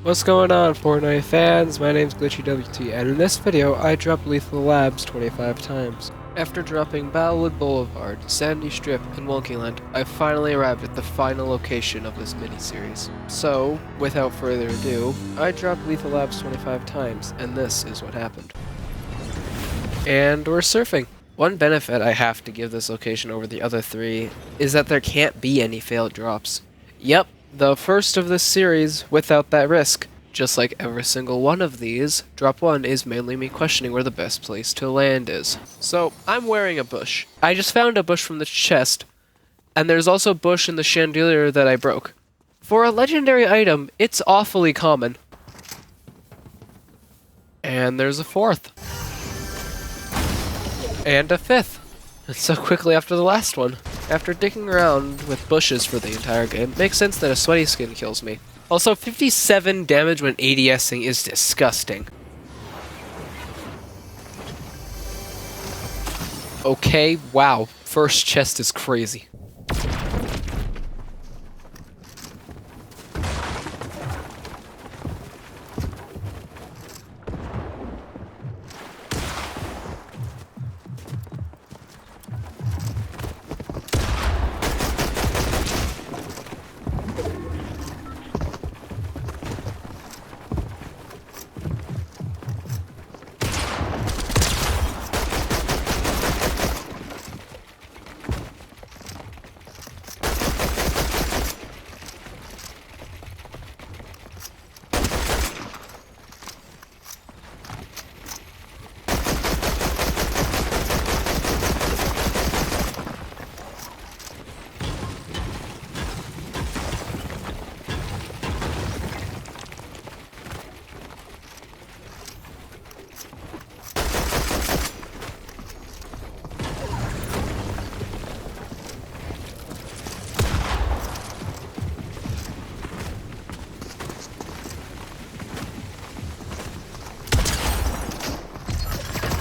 What's going on, Fortnite fans? My name's GlitchyWT, and in this video, I dropped Lethal Labs 25 times. After dropping Battlewood Boulevard, Sandy Strip, and Wonkyland, I finally arrived at the final location of this mini-series. So, without further ado, I dropped Lethal Labs 25 times, and this is what happened. And we're surfing. One benefit I have to give this location over the other three is that there can't be any failed drops. Yep. The first of this series without that risk. Just like every single one of these, drop 1 is mainly me questioning where the best place to land is. So, I'm wearing a bush. I just found a bush from the chest, and there's also a bush in the chandelier that I broke. For a legendary item, it's awfully common. And there's a fourth. And a fifth. And so quickly after the last one. After digging around with bushes for the entire game, it makes sense that a sweaty skin kills me. Also, 57 damage when ADSing is disgusting. Okay, wow. First chest is crazy.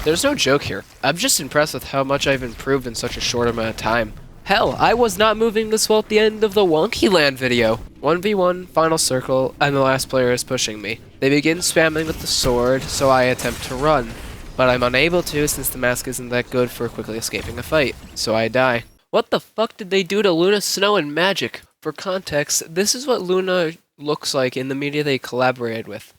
There's no joke here. I'm just impressed with how much I've improved in such a short amount of time. Hell, I was not moving this well at the end of the Wonkyland video. 1v1, final circle, and the last player is pushing me. They begin spamming with the sword, so I attempt to run. But I'm unable to since the mask isn't that good for quickly escaping a fight, so I die. What the fuck did they do to Luna, Snow, and Magic? For context, this is what Luna looks like in the media they collaborated with.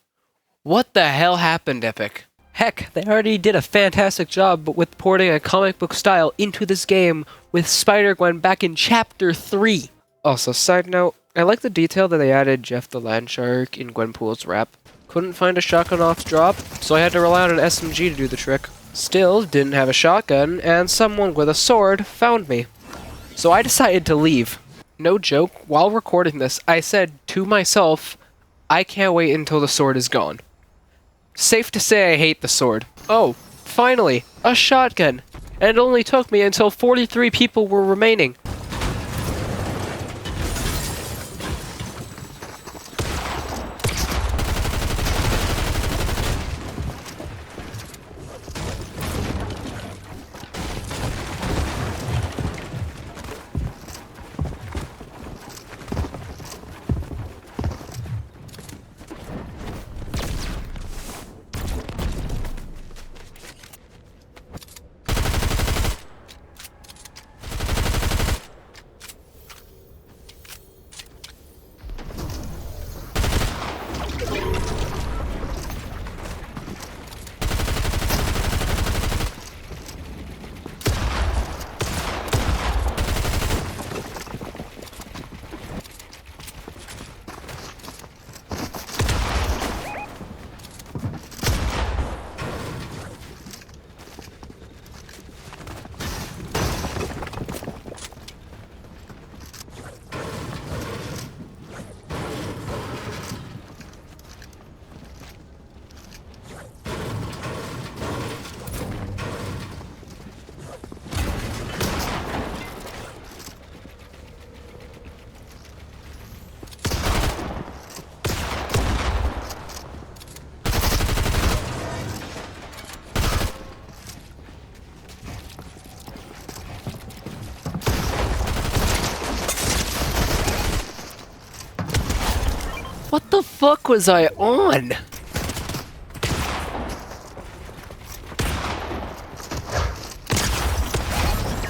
What the hell happened, Epic? Heck, they already did a fantastic job with porting a comic book style into this game with Spider-Gwen back in Chapter 3. Also, side note, I like the detail that they added Jeff the Landshark in Gwenpool's rap. Couldn't find a shotgun off drop, so I had to rely on an SMG to do the trick. Still, didn't have a shotgun, and someone with a sword found me. So I decided to leave. No joke, while recording this, I said to myself, I can't wait until the sword is gone. Safe to say I hate the sword. Oh, finally, a shotgun! And it only took me until 43 people were remaining. fuck was I on?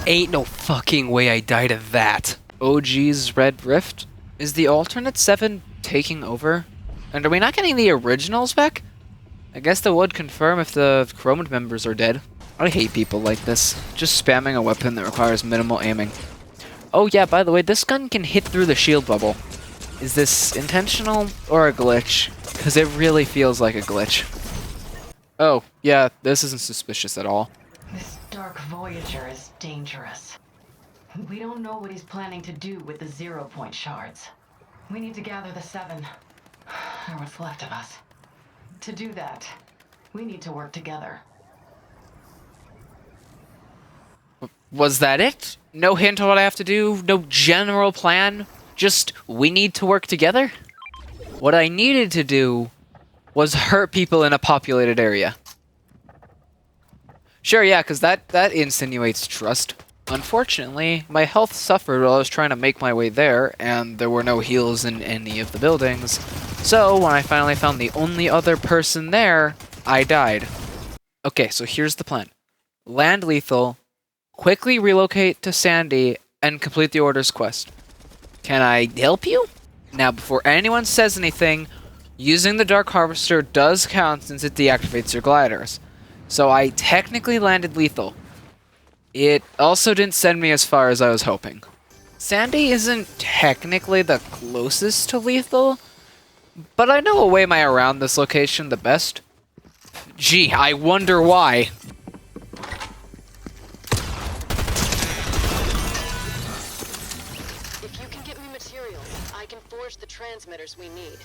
Ain't no fucking way I died of that. OG's Red Rift? Is the alternate 7 taking over? And are we not getting the originals back? I guess that would confirm if the Chrome members are dead. I hate people like this. Just spamming a weapon that requires minimal aiming. Oh yeah, by the way, this gun can hit through the shield bubble. Is this intentional or a glitch? Because it really feels like a glitch. Oh, yeah, this isn't suspicious at all. This Dark Voyager is dangerous. We don't know what he's planning to do with the 0-point shards. We need to gather the 7, or what's left of us. To do that, we need to work together. Was that it? No hint on what I have to do? No general plan? Just, we need to work together? What I needed to do was hurt people in a populated area. Sure, yeah, because that insinuates trust. Unfortunately, my health suffered while I was trying to make my way there, and there were no heals in any of the buildings. So, when I finally found the only other person there, I died. Okay, so here's the plan. Land lethal, quickly relocate to Sandy, and complete the Order's quest. Can I help you? Now, before anyone says anything, using the Dark Harvester does count since it deactivates your gliders. So I technically landed lethal. It also didn't send me as far as I was hoping. Sandy isn't technically the closest to lethal, but I know a way my around this location the best. Gee, I wonder why. If you can get me materials, I can forge the transmitters we need.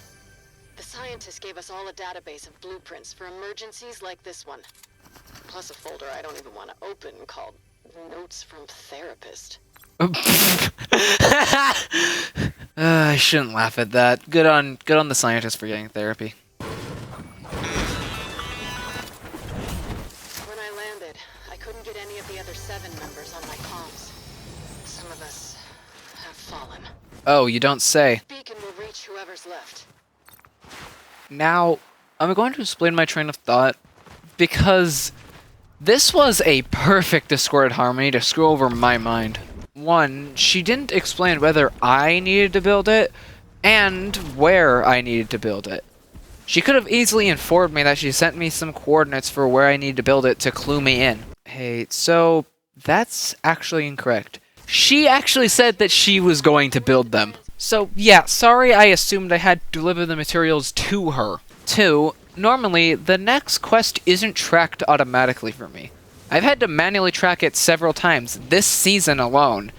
The scientists gave us all a database of blueprints for emergencies like this one. Plus a folder I don't even want to open called Notes from Therapist. I shouldn't laugh at that. Good on the scientist for getting therapy. When I landed, I couldn't get any of the other 7 members on my comms. Some of us have fallen. Oh, you don't say. Beacon will reach whoever's left. Now, I'm going to explain my train of thought, because this was a perfect discorded harmony to screw over my mind. One, she didn't explain whether I needed to build it, and where I needed to build it. She could have easily informed me that she sent me some coordinates for where I need to build it to clue me in. Hey, so that's actually incorrect. She actually said that she was going to build them. So yeah, sorry I assumed I had to deliver the materials to her. 2, normally, the next quest isn't tracked automatically for me. I've had to manually track it several times this season alone,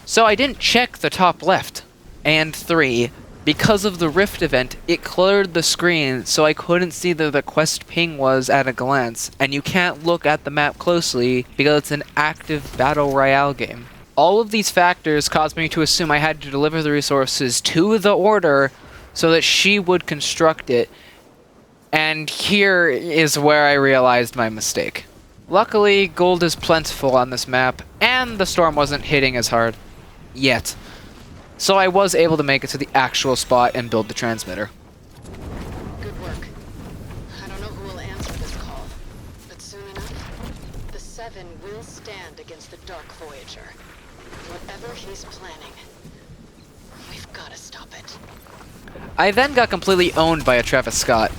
so I didn't check the top left. And 3, because of the Rift event, it cluttered the screen so I couldn't see that the quest ping was at a glance, and you can't look at the map closely because it's an active Battle Royale game. All of these factors caused me to assume I had to deliver the resources to the Order so that she would construct it. And here is where I realized my mistake. Luckily, gold is plentiful on this map, and the storm wasn't hitting as hard. Yet. So I was able to make it to the actual spot and build the transmitter. Good work. I don't know who will answer this call, but soon enough, the 7 will stand against the Dark Voyager. Whatever he's planning, we've got to stop it. I then got completely owned by a Travis Scott.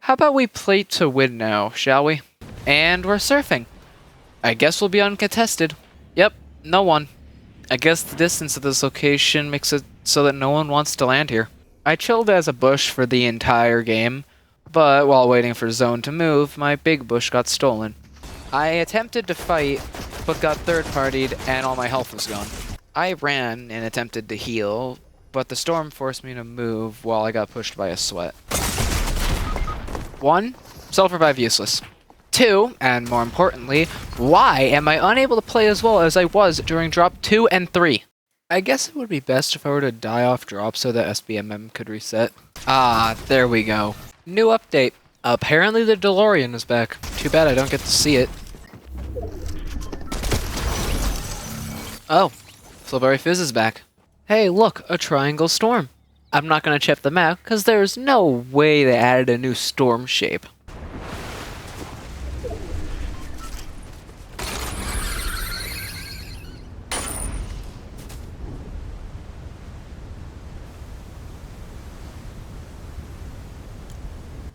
How about we play to win now, shall we? And we're surfing. I guess we'll be uncontested. Yep, no one. I guess the distance of this location makes it so that no one wants to land here. I chilled as a bush for the entire game, but while waiting for Zone to move, my big bush got stolen. I attempted to fight, but got third-partied and all my health was gone. I ran and attempted to heal, but the storm forced me to move while I got pushed by a sweat. 1, self-revive useless. 2, and more importantly, why am I unable to play as well as I was during drop 2 and 3? I guess it would be best if I were to die off drop so that SBMM could reset. Ah, there we go. New update. Apparently the DeLorean is back. Too bad I don't get to see it. Oh, Flowberry Fizz is back. Hey, look, a triangle storm. I'm not going to check the map because there's no way they added a new storm shape.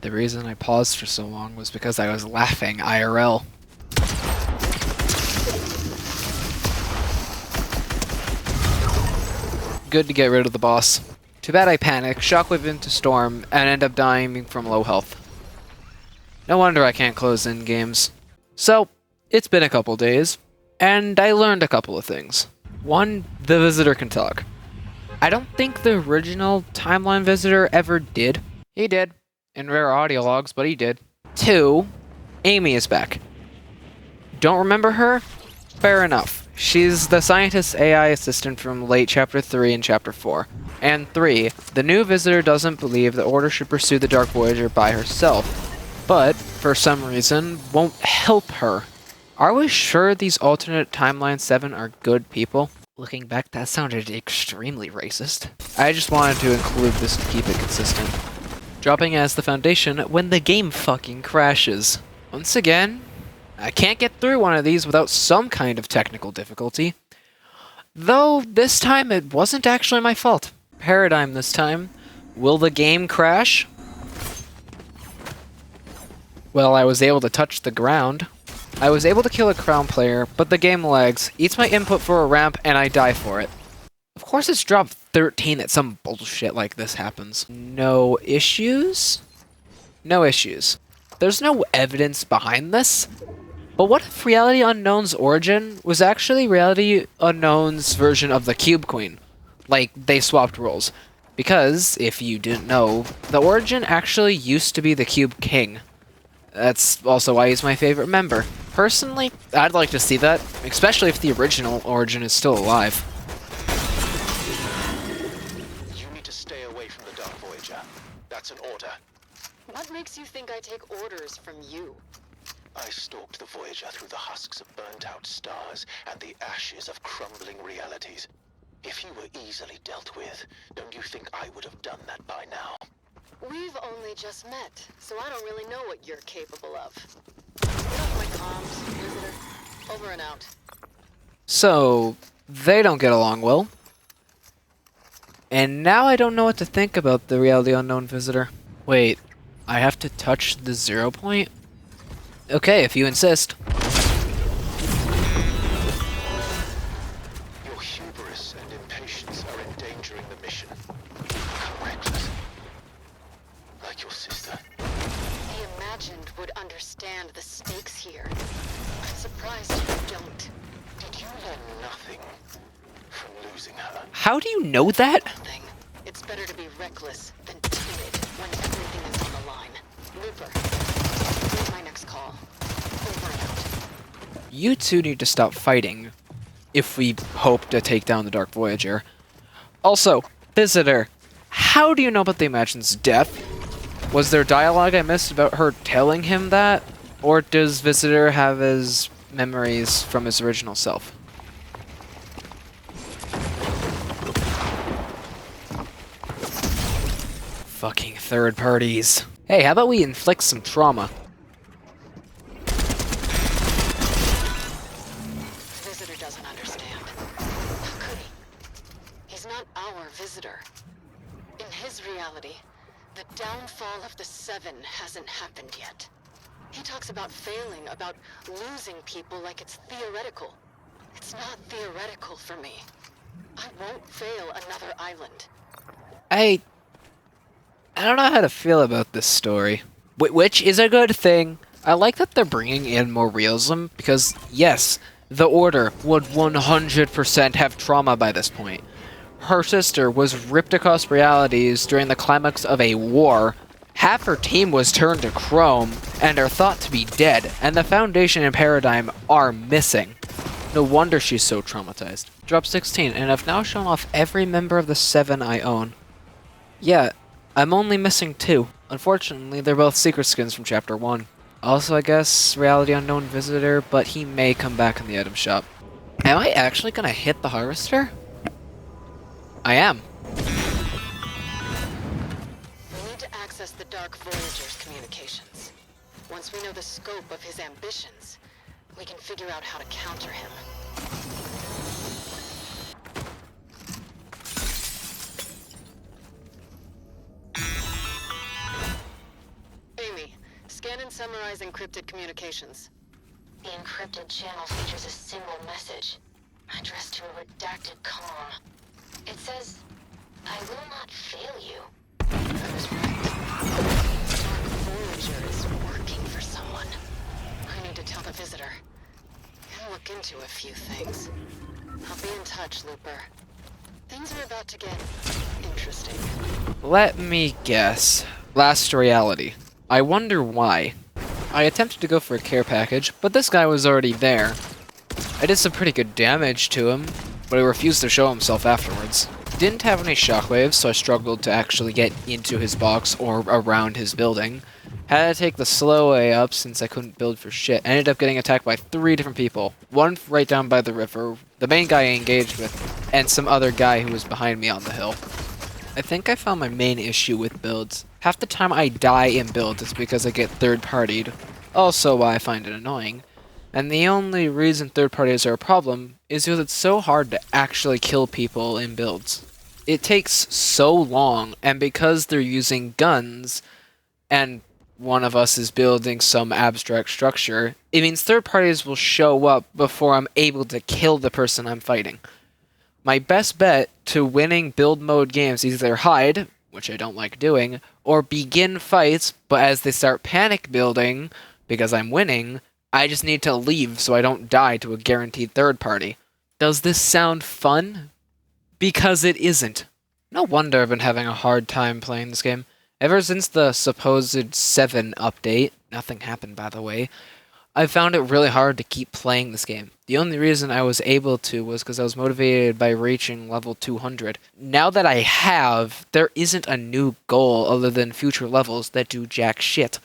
The reason I paused for so long was because I was laughing IRL. Good to get rid of the boss. Too bad I panic, shockwave into storm, and end up dying from low health. No wonder I can't close in games. So, it's been a couple days, and I learned a couple of things. One, the visitor can talk. I don't think the original timeline visitor ever did. He did. In rare audio logs, but he did. 2, Amy is back. Don't remember her? Fair enough. She's the scientist AI assistant from late Chapter 3 and Chapter 4. And 3, the new visitor doesn't believe the Order should pursue the Dark Voyager by herself, but, for some reason, won't help her. Are we sure these alternate timeline 7 are good people? Looking back, that sounded extremely racist. I just wanted to include this to keep it consistent. Dropping as the foundation when the game fucking crashes. Once again, I can't get through one of these without some kind of technical difficulty. Though, this time it wasn't actually my fault. Paradigm this time. Will the game crash? Well, I was able to touch the ground. I was able to kill a crown player, but the game lags, eats my input for a ramp, and I die for it. Of course it's drop 13 that some bullshit like this happens. No issues? No issues. There's no evidence behind this. But what if Reality Unknown's origin was actually Reality Unknown's version of the Cube Queen? Like, they swapped roles. Because, if you didn't know, the origin actually used to be the Cube King. That's also why he's my favorite member. Personally, I'd like to see that, especially if the original origin is still alive. You need to stay away from the Dark Voyager. That's an order. What makes you think I take orders from you? I stalked the Voyager through the husks of burnt-out stars and the ashes of crumbling realities. If he were easily dealt with, don't you think I would have done that by now? We've only just met, so I don't really know what you're capable of. Get off my comms, visitor. Over and out. So, they don't get along well. And now I don't know what to think about the Reality Unknown visitor. Wait, I have to touch the 0 point? Okay, if you insist. Your hubris and impatience are endangering the mission. Become reckless. Like your sister. The Imagined would understand the stakes here. I'm surprised you don't. Did you learn nothing from losing her? How do you know that? Thing. It's better to be reckless than timid when everything is on the line. Looper, here's my next call. Over and out. You two need to stop fighting if we hope to take down the Dark Voyager. Also, Visitor, how do you know about the Imagine's death? Was there dialogue I missed about her telling him that? Or does Visitor have his memories from his original self? Fucking third parties. Hey, how about we inflict some trauma? Visitor doesn't understand. How could he? He's not our visitor. In his reality, the downfall of the Seven hasn't happened yet. He talks about failing, about losing people like it's theoretical. It's not theoretical for me. I won't fail another island. I don't know how to feel about this story. Which is a good thing. I like that they're bringing in more realism, because, yes, the Order would 100% have trauma by this point. Her sister was ripped across realities during the climax of a war. Half her team was turned to chrome, and are thought to be dead, and the Foundation and Paradigm are missing. No wonder she's so traumatized. Drop 16, and I've now shown off every member of the 7 I own. Yeah, I'm only missing 2. Unfortunately, they're both secret skins from Chapter 1. Also, I guess, Reality Unknown Visitor, but he may come back in the item shop. Am I actually gonna hit the Harvester? I am. Dark Voyager's communications. Once we know the scope of his ambitions, we can figure out how to counter him. Amy, scan and summarize encrypted communications. The encrypted channel features a single message, addressed to a redacted comm. It says, "I will not fail you." I was right. Dark Voyager is working for someone. I need to tell the visitor. And look into a few things. I'll be in touch, Looper. Things are about to get interesting. Let me guess. Last reality. I wonder why. I attempted to go for a care package, but this guy was already there. I did some pretty good damage to him, but he refused to show himself afterwards. Didn't have any shockwaves, so I struggled to actually get into his box or around his building. Had to take the slow way up since I couldn't build for shit. I ended up getting attacked by 3 different people. One right down by the river, the main guy I engaged with, and some other guy who was behind me on the hill. I think I found my main issue with builds. Half the time I die in builds is because I get third-partied. Also why I find it annoying. And the only reason third parties are a problem is because it's so hard to actually kill people in builds. It takes so long, and because they're using guns, and one of us is building some abstract structure, it means third parties will show up before I'm able to kill the person I'm fighting. My best bet to winning build mode games is either hide, which I don't like doing, or begin fights, but as they start panic building, because I'm winning, I just need to leave so I don't die to a guaranteed third party. Does this sound fun? Because it isn't. No wonder I've been having a hard time playing this game. Ever since the supposed 7 update, nothing happened by the way, I found it really hard to keep playing this game. The only reason I was able to was because I was motivated by reaching level 200. Now that I have, there isn't a new goal other than future levels that do jack shit.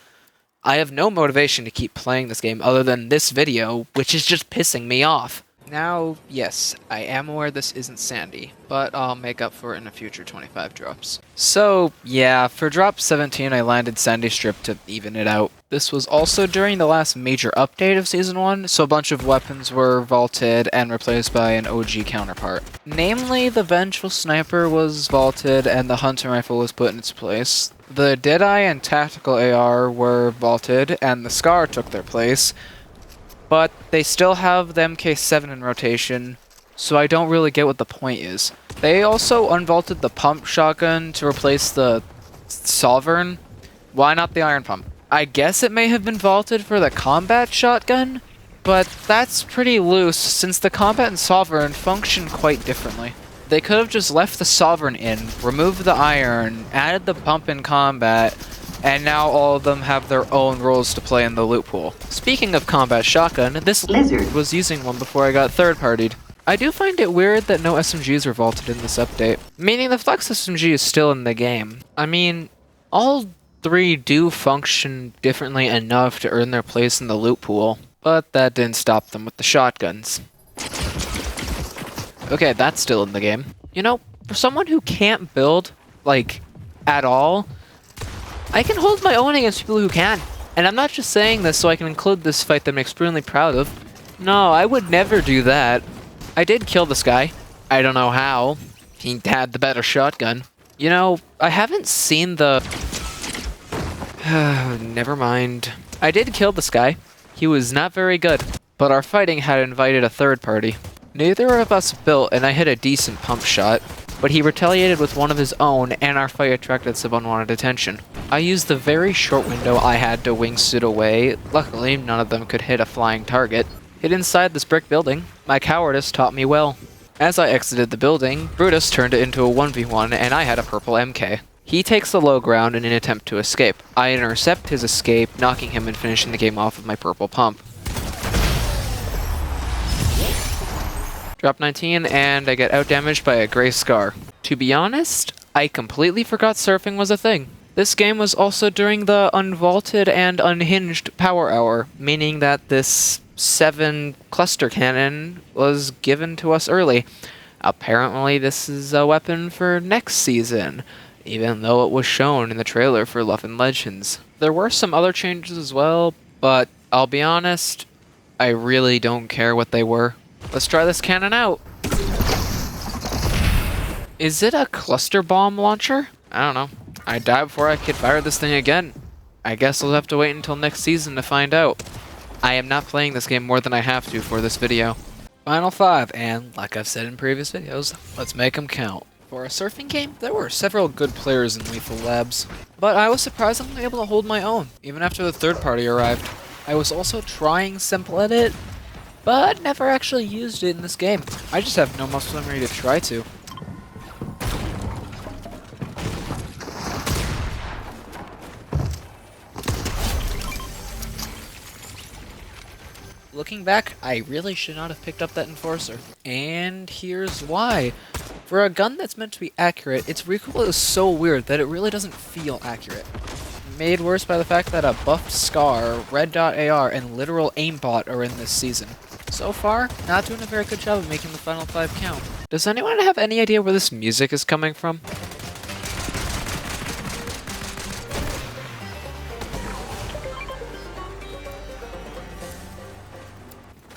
I have no motivation to keep playing this game other than this video, which is just pissing me off. Now, yes, I am aware this isn't Sandy, but I'll make up for it in a future 25 drops. So, yeah, for drop 17 I landed Sandy Strip to even it out. This was also during the last major update of Season 1, so a bunch of weapons were vaulted and replaced by an OG counterpart. Namely, the Vengeful Sniper was vaulted and the Hunting Rifle was put in its place. The Deadeye and Tactical AR were vaulted and the Scar took their place. But they still have the MK7 in rotation, so I don't really get what the point is. They also unvaulted the pump shotgun to replace the Sovereign. Why not the Iron Pump? I guess it may have been vaulted for the combat shotgun, but that's pretty loose since the combat and Sovereign function quite differently. They could have just left the Sovereign in, removed the Iron, added the pump in combat, and now all of them have their own roles to play in the loot pool. Speaking of combat shotgun, this lizard was using one before I got third-partied. I do find it weird that no SMGs were vaulted in this update, meaning the Flex SMG is still in the game. I mean, all 3 do function differently enough to earn their place in the loot pool, but that didn't stop them with the shotguns. Okay, that's still in the game. You know, for someone who can't build, like, at all, I can hold my own against people who can. And I'm not just saying this so I can include this fight that I'm extremely proud of. No, I would never do that. I did kill this guy. I don't know how. He had the better shotgun. You know, I haven't seen the... Never mind. I did kill this guy. He was not very good. But our fighting had invited a third party. Neither of us built, and I hit a decent pump shot. But he retaliated with one of his own, and our fight attracted some unwanted attention. I used the very short window I had to wingsuit away. Luckily, none of them could hit a flying target. Hid inside this brick building, my cowardice taught me well. As I exited the building, Brutus turned it into a 1v1, and I had a purple MK. He takes the low ground in an attempt to escape. I intercept his escape, knocking him and finishing the game off with my purple pump. Drop 19, and I get outdamaged by a gray Scar. To be honest, I completely forgot surfing was a thing. This game was also during the unvaulted and unhinged power hour, meaning that this 7 cluster cannon was given to us early. Apparently this is a weapon for next season. even though it was shown in the trailer for Love and Legends. There were some other changes as well, but I'll be honest, I really don't care what they were. Let's try this cannon out. Is it a cluster bomb launcher? I don't know. I died before I could fire this thing again. I guess I'll have to wait until next season to find out. I am not playing this game more than I have to for this video. Final 5, and like I've said in previous videos, let's make them count. For a surfing game, there were several good players in Lethal Labs, but I was surprisingly able to hold my own, even after the third party arrived. I was also trying Simple Edit, but never actually used it in this game. I just have no muscle memory to try to. Looking back, I really should not have picked up that Enforcer. And here's why. For a gun that's meant to be accurate, its recoil is so weird that it really doesn't feel accurate. Made worse by the fact that a buffed Scar, Red Dot AR, and literal aimbot are in this season. So far, not doing a very good job of making the final 5 count. Does anyone have any idea where this music is coming from?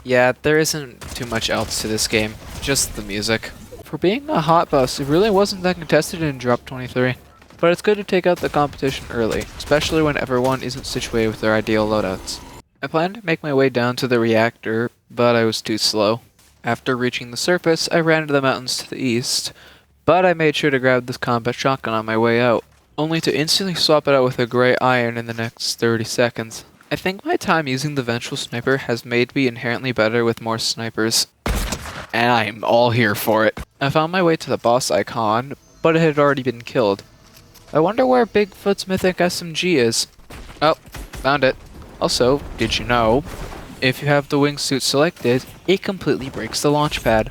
Yeah, there isn't too much else to this game, just the music. For being a hot bus, it really wasn't that contested in Drop 23. But it's good to take out the competition early, especially when everyone isn't situated with their ideal loadouts. I planned to make my way down to the reactor, but I was too slow. After reaching the surface, I ran to the mountains to the east, but I made sure to grab this combat shotgun on my way out, only to instantly swap it out with a gray iron in the next 30 seconds. I think my time using the ventral sniper has made me inherently better with more snipers, and I am all here for it. I found my way to the boss icon, but it had already been killed. I wonder where Bigfoot's mythic SMG is. Oh, found it. Also, did you know, if you have the wingsuit selected, it completely breaks the launch pad.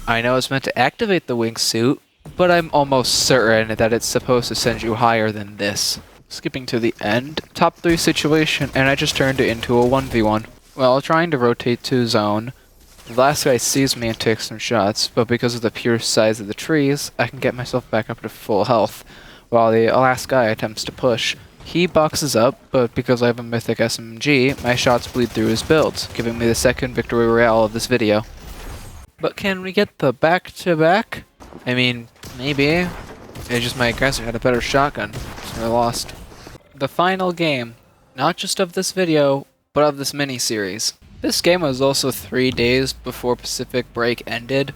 I know it's meant to activate the wingsuit, but I'm almost certain that it's supposed to send you higher than this. Skipping to the end, top 3 situation, and I just turned it into a 1v1. While trying to rotate to zone, the last guy sees me and takes some shots, but because of the pure size of the trees, I can get myself back up to full health. While the last guy attempts to push, he boxes up, but because I have a mythic SMG, my shots bleed through his builds, giving me the second victory royale of this video. But can we get the back-to-back? I mean, maybe. It's just my aggressor had a better shotgun, so I lost. The final game, not just of this video, but of this mini-series. This game was also 3 days before Pacific Break ended,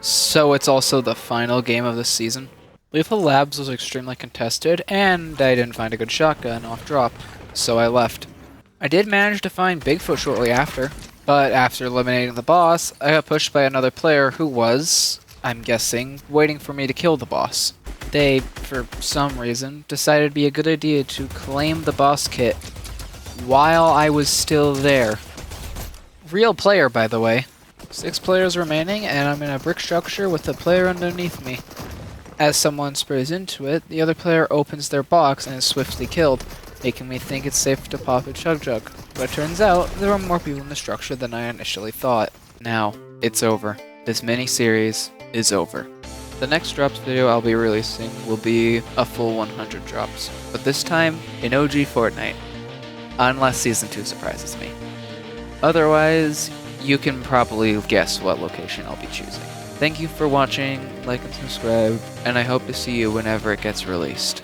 so it's also the final game of this season. Lethal Labs was extremely contested, and I didn't find a good shotgun off drop, so I left. I did manage to find Bigfoot shortly after, but after eliminating the boss, I got pushed by another player who was, I'm guessing, waiting for me to kill the boss. They, for some reason, decided it'd be a good idea to claim the boss kit while I was still there. Real player, by the way. 6 players remaining, and I'm in a brick structure with a player underneath me. As someone sprays into it, the other player opens their box and is swiftly killed, making me think it's safe to pop a chug jug. But it turns out, there were more people in the structure than I initially thought. Now, it's over. This mini-series is over. The next drops video I'll be releasing will be a full 100 drops, but this time in OG Fortnite, unless Season 2 surprises me. Otherwise, you can probably guess what location I'll be choosing. Thank you for watching, like and subscribe, and I hope to see you whenever it gets released.